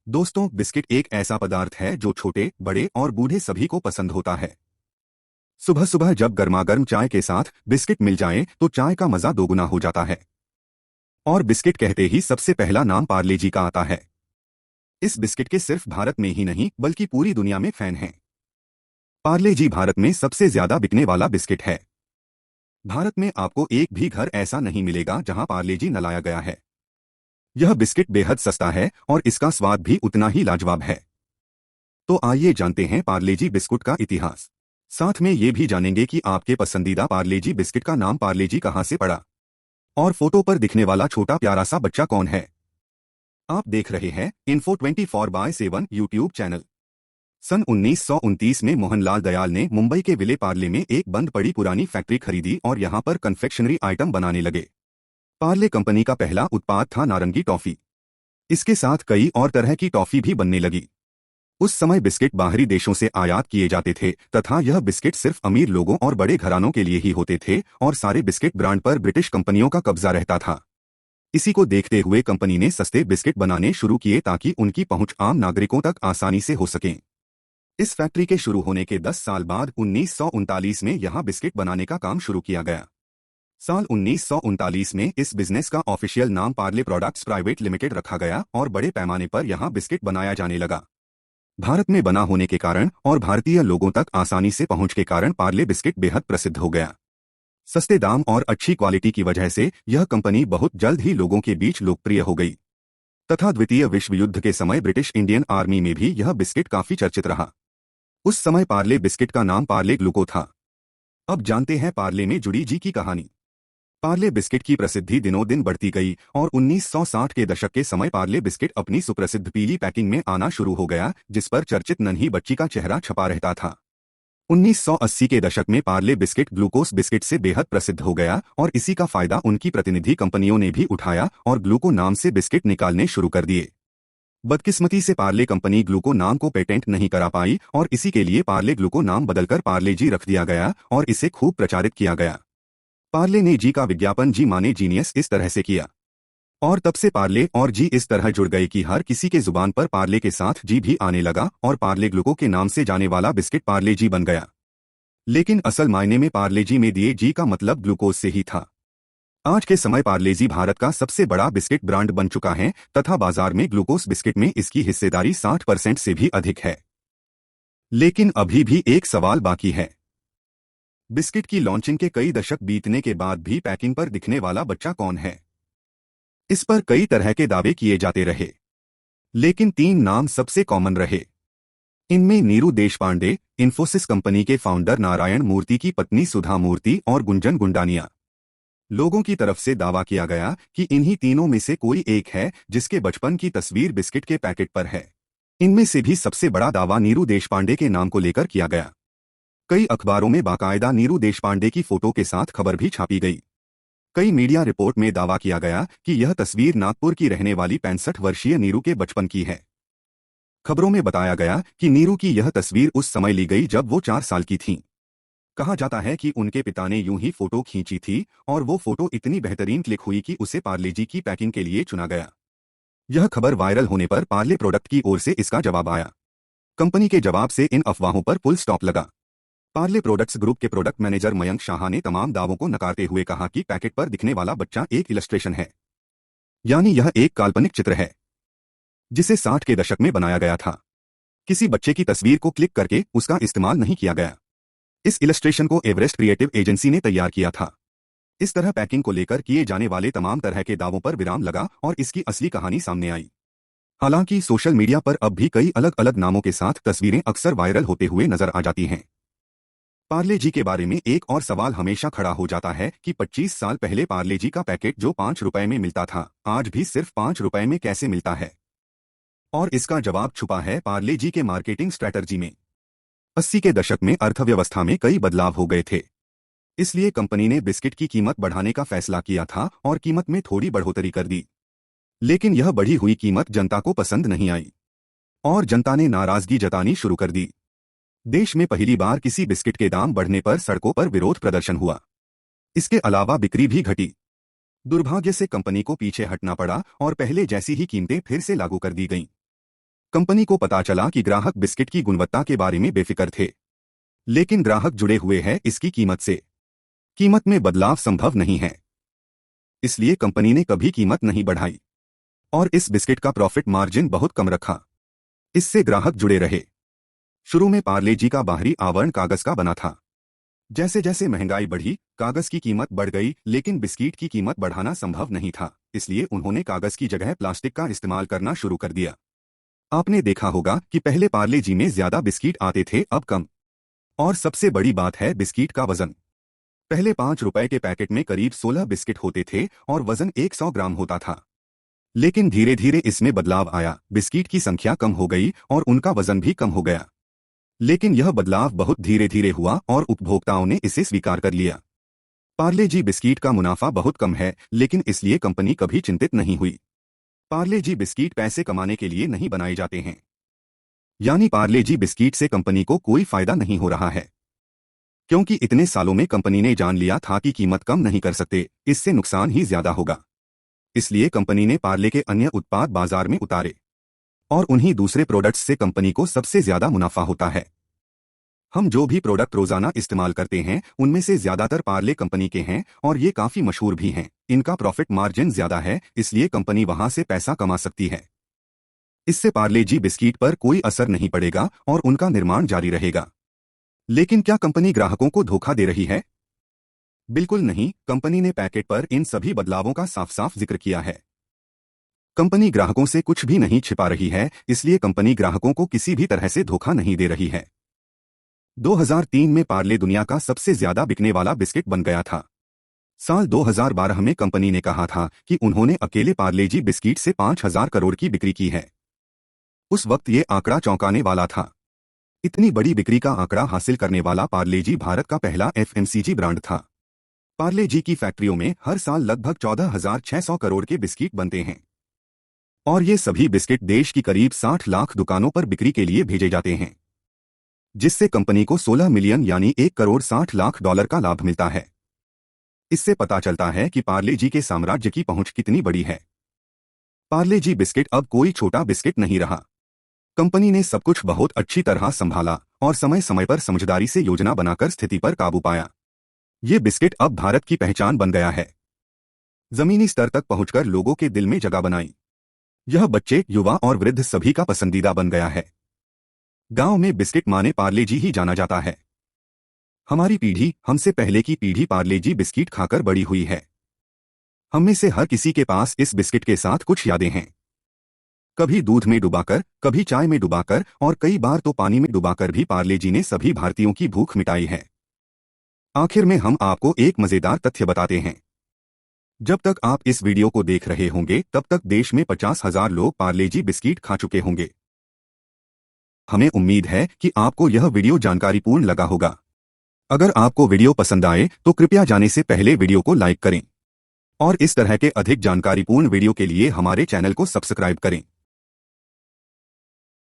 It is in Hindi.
दोस्तों, बिस्किट एक ऐसा पदार्थ है जो छोटे, बड़े और बूढ़े सभी को पसंद होता है। सुबह सुबह जब गर्मागर्म चाय के साथ बिस्किट मिल जाए तो चाय का मजा दोगुना हो जाता है। और बिस्किट कहते ही सबसे पहला नाम पार्ले जी का आता है। इस बिस्किट के सिर्फ भारत में ही नहीं बल्कि पूरी दुनिया में फैन हैं। पार्ले जी भारत में सबसे ज्यादा बिकने वाला बिस्किट है। भारत में आपको एक भी घर ऐसा नहीं मिलेगा जहां पार्ले जी न लाया गया है। यह बिस्किट बेहद सस्ता है और इसका स्वाद भी उतना ही लाजवाब है। तो आइए जानते हैं पार्ले जी बिस्कुट का इतिहास। साथ में ये भी जानेंगे कि आपके पसंदीदा पार्ले जी बिस्किट का नाम पार्ले जी कहाँ से पड़ा और फोटो पर दिखने वाला छोटा प्यारा सा बच्चा कौन है। आप देख रहे हैं इन्फो 24/7 यूट्यूब चैनल। सन 1929 में मोहनलाल दयाल ने मुंबई के विले पार्ले में एक बंद पड़ी पुरानी फैक्ट्री खरीदी और यहाँ पर कन्फेक्शनरी आइटम बनाने लगे। पार्ले कंपनी का पहला उत्पाद था नारंगी टॉफी। इसके साथ कई और तरह की टॉफी भी बनने लगी। उस समय बिस्किट बाहरी देशों से आयात किए जाते थे तथा यह बिस्किट सिर्फ अमीर लोगों और बड़े घरानों के लिए ही होते थे और सारे बिस्किट ब्रांड पर ब्रिटिश कंपनियों का कब्जा रहता था। इसी को देखते हुए कंपनी ने सस्ते बिस्किट बनाने शुरू किए ताकि उनकी पहुंच आम नागरिकों तक आसानी से हो सके। इस फैक्ट्री के शुरू होने के 10 साल बाद 1939 में यहां बिस्किट बनाने का काम शुरू किया गया। साल 1939 में इस बिजनेस का ऑफिशियल नाम पार्ले प्रोडक्ट्स प्राइवेट लिमिटेड रखा गया और बड़े पैमाने पर यहां बिस्किट बनाया जाने लगा। भारत में बना होने के कारण और भारतीय लोगों तक आसानी से पहुंच के कारण पार्ले बिस्किट बेहद प्रसिद्ध हो गया। सस्ते दाम और अच्छी क्वालिटी की वजह से यह कंपनी बहुत जल्द ही लोगों के बीच लोकप्रिय हो गई तथा द्वितीय विश्व युद्ध के समय ब्रिटिश इंडियन आर्मी में भी यह बिस्किट काफी चर्चित रहा। उस समय पार्ले बिस्किट का नाम पार्ले ग्लूको था। अब जानते हैं पार्ले में जुड़ी जी की कहानी। पार्ले बिस्किट की प्रसिद्धि दिनों दिन बढ़ती गई और 1960 के दशक के समय पार्ले बिस्किट अपनी सुप्रसिद्ध पीली पैकिंग में आना शुरू हो गया, जिस पर चर्चित नन्ही बच्ची का चेहरा छपा रहता था। 1980 के दशक में पार्ले बिस्किट ग्लूकोस बिस्किट से बेहद प्रसिद्ध हो गया और इसी का फायदा उनकी प्रतिनिधि कंपनियों ने भी उठाया और ग्लूको नाम से बिस्किट निकालने शुरू कर दिए। बदकिस्मती से पार्ले कंपनी ग्लूको नाम को पेटेंट नहीं करा पाई और इसी के लिए पार्ले ग्लूको नाम बदलकर पार्ले जी रख दिया गया और इसे खूब प्रचारित किया गया। पार्ले ने जी का विज्ञापन जी माने जीनियस इस तरह से किया और तब से पार्ले और जी इस तरह जुड़ गए कि हर किसी के जुबान पर पार्ले के साथ जी भी आने लगा और पार्ले ग्लूको के नाम से जाने वाला बिस्किट पार्ले जी बन गया। लेकिन असल मायने में पार्ले जी में दिए जी का मतलब ग्लूकोज से ही था। आज के समय पार्ले जी भारत का सबसे बड़ा बिस्किट ब्रांड बन चुका है तथा बाजार में ग्लूकोज बिस्किट में इसकी हिस्सेदारी 60% से भी अधिक है। लेकिन अभी भी एक सवाल बाकी है। बिस्किट की लॉन्चिंग के कई दशक बीतने के बाद भी पैकिंग पर दिखने वाला बच्चा कौन है? इस पर कई तरह के दावे किए जाते रहे, लेकिन 3 नाम सबसे कॉमन रहे। इनमें नीरू देशपांडे, इन्फोसिस कंपनी के फाउंडर नारायण मूर्ति की पत्नी सुधा मूर्ति और गुंजन गुंडानिया। लोगों की तरफ से दावा किया गया कि इन्हीं तीनों में से कोई एक है जिसके बचपन की तस्वीर बिस्किट के पैकेट पर है। इनमें से भी सबसे बड़ा दावा नीरू देशपांडे के नाम को लेकर किया गया। कई अखबारों में बाकायदा नीरू देशपांडे की फोटो के साथ खबर भी छापी गई। कई मीडिया रिपोर्ट में दावा किया गया कि यह तस्वीर नागपुर की रहने वाली 65 वर्षीय नीरू के बचपन की है। खबरों में बताया गया कि नीरू की यह तस्वीर उस समय ली गई जब वो 4 साल की थीं। कहा जाता है कि उनके पिता ने यूं ही फोटो खींची थी और वो फोटो इतनी बेहतरीन क्लिक हुई कि उसे पार्ले जी की पैकिंग के लिए चुना गया। यह खबर वायरल होने पर पार्ले प्रोडक्ट की ओर से इसका जवाब आया। कंपनी के जवाब से इन अफवाहों पर फुल स्टॉप लगा। पार्ले प्रोडक्ट्स ग्रुप के प्रोडक्ट मैनेजर मयंक शाह ने तमाम दावों को नकारते हुए कहा कि पैकेट पर दिखने वाला बच्चा एक इलस्ट्रेशन है, यानी यह एक काल्पनिक चित्र है जिसे 60 के दशक में बनाया गया था। किसी बच्चे की तस्वीर को क्लिक करके उसका इस्तेमाल नहीं किया गया। इस इलस्ट्रेशन को एवरेस्ट क्रिएटिव एजेंसी ने तैयार किया था। इस तरह पैकिंग को लेकर किए जाने वाले तमाम तरह के दावों पर विराम लगा और इसकी असली कहानी सामने आई। हालांकि सोशल मीडिया पर अब भी कई अलग अलग नामों के साथ तस्वीरें अक्सर वायरल होते हुए नजर आ जाती हैं। पार्ले जी के बारे में एक और सवाल हमेशा खड़ा हो जाता है कि 25 साल पहले पार्ले जी का पैकेट जो 5 रुपए में मिलता था, आज भी सिर्फ 5 रुपए में कैसे मिलता है? और इसका जवाब छुपा है पार्ले जी के मार्केटिंग स्ट्रैटेजी में। 80 के दशक में अर्थव्यवस्था में कई बदलाव हो गए थे, इसलिए कंपनी ने बिस्किट की कीमत बढ़ाने का फैसला किया था और कीमत में थोड़ी बढ़ोतरी कर दी। लेकिन यह बढ़ी हुई कीमत जनता को पसंद नहीं आई और जनता ने नाराजगी जतानी शुरू कर दी। देश में पहली बार किसी बिस्किट के दाम बढ़ने पर सड़कों पर विरोध प्रदर्शन हुआ। इसके अलावा बिक्री भी घटी। दुर्भाग्य से कंपनी को पीछे हटना पड़ा और पहले जैसी ही कीमतें फिर से लागू कर दी गईं। कंपनी को पता चला कि ग्राहक बिस्किट की गुणवत्ता के बारे में बेफिक्र थे, लेकिन ग्राहक जुड़े हुए हैं इसकी कीमत से। कीमत में बदलाव संभव नहीं है, इसलिए कंपनी ने कभी कीमत नहीं बढ़ाई और इस बिस्किट का प्रॉफिट मार्जिन बहुत कम रखा। इससे ग्राहक जुड़े रहे। शुरू में पार्ले जी का बाहरी आवरण कागज का बना था। जैसे जैसे महंगाई बढ़ी, कागज की कीमत बढ़ गई, लेकिन बिस्किट की कीमत बढ़ाना संभव नहीं था, इसलिए उन्होंने कागज की जगह प्लास्टिक का इस्तेमाल करना शुरू कर दिया। आपने देखा होगा कि पहले पार्ले जी में ज्यादा बिस्किट आते थे, अब कम। और सबसे बड़ी बात है बिस्किट का वजन। पहले 5 रुपए के पैकेट में करीब 16 बिस्किट होते थे और वजन 100 ग्राम होता था। लेकिन धीरे धीरे इसमें बदलाव आया, बिस्किट की संख्या कम हो गई और उनका वजन भी कम हो गया। लेकिन यह बदलाव बहुत धीरे धीरे हुआ और उपभोक्ताओं ने इसे स्वीकार कर लिया। पार्ले जी बिस्किट का मुनाफा बहुत कम है, लेकिन इसलिए कंपनी कभी चिंतित नहीं हुई। पार्ले जी बिस्किट पैसे कमाने के लिए नहीं बनाए जाते हैं, यानी पार्ले जी बिस्किट से कंपनी को कोई फायदा नहीं हो रहा है, क्योंकि इतने सालों में कंपनी ने जान लिया था कि कीमत कम नहीं कर सकते, इससे नुकसान ही ज्यादा होगा। इसलिए कंपनी ने पार्ले के अन्य उत्पाद बाजार में उतारे और उन्हीं दूसरे प्रोडक्ट्स से कंपनी को सबसे ज्यादा मुनाफा होता है। हम जो भी प्रोडक्ट रोजाना इस्तेमाल करते हैं उनमें से ज्यादातर पार्ले कंपनी के हैं और ये काफी मशहूर भी हैं। इनका प्रॉफिट मार्जिन ज्यादा है, इसलिए कंपनी वहां से पैसा कमा सकती है। इससे पार्ले जी बिस्किट पर कोई असर नहीं पड़ेगा और उनका निर्माण जारी रहेगा। लेकिन क्या कंपनी ग्राहकों को धोखा दे रही है? बिल्कुल नहीं। कंपनी ने पैकेट पर इन सभी बदलावों का साफ साफ जिक्र किया है। कंपनी ग्राहकों से कुछ भी नहीं छिपा रही है, इसलिए कंपनी ग्राहकों को किसी भी तरह से धोखा नहीं दे रही है। 2003 में पार्ले दुनिया का सबसे ज्यादा बिकने वाला बिस्किट बन गया था। साल 2012 में कंपनी ने कहा था कि उन्होंने अकेले पार्ले जी बिस्किट से 5,000 करोड़ की बिक्री की है। उस वक्त ये आंकड़ा चौंकाने वाला था। इतनी बड़ी बिक्री का आंकड़ा हासिल करने वाला पार्ले जी भारत का पहला FMCG ब्रांड था। पार्ले जी की फैक्ट्रियों में हर साल लगभग 14,600 करोड़ के बिस्किट बनते हैं और ये सभी बिस्किट देश की करीब 60 लाख दुकानों पर बिक्री के लिए भेजे जाते हैं, जिससे कंपनी को 16 मिलियन यानी 1 करोड़ 60 लाख डॉलर का लाभ मिलता है। इससे पता चलता है कि पार्ले जी के साम्राज्य की पहुंच कितनी बड़ी है। पार्ले जी बिस्किट अब कोई छोटा बिस्किट नहीं रहा। कंपनी ने सब कुछ बहुत अच्छी तरह संभाला और समय समय पर समझदारी से योजना बनाकर स्थिति पर काबू पाया। ये बिस्किट अब भारत की पहचान बन गया है। जमीनी स्तर तक पहुंचकर लोगों के दिल में जगह बनाई। यह बच्चे, युवा और वृद्ध सभी का पसंदीदा बन गया है। गांव में बिस्किट माने पार्ले जी ही जाना जाता है। हमारी पीढ़ी, हमसे पहले की पीढ़ी पार्ले जी बिस्किट खाकर बड़ी हुई है। हम में से हर किसी के पास इस बिस्किट के साथ कुछ यादें हैं। कभी दूध में डुबाकर, कभी चाय में डुबाकर और कई बार तो पानी में डुबाकर भी पार्ले जी ने सभी भारतीयों की भूख मिटाई है। आखिर में हम आपको एक मजेदार तथ्य बताते हैं। जब तक आप इस वीडियो को देख रहे होंगे तब तक देश में 50,000 लोग पार्ले जी बिस्किट खा चुके होंगे। हमें उम्मीद है कि आपको यह वीडियो जानकारीपूर्ण लगा होगा। अगर आपको वीडियो पसंद आए तो कृपया जाने से पहले वीडियो को लाइक करें और इस तरह के अधिक जानकारीपूर्ण वीडियो के लिए हमारे चैनल को सब्सक्राइब करें।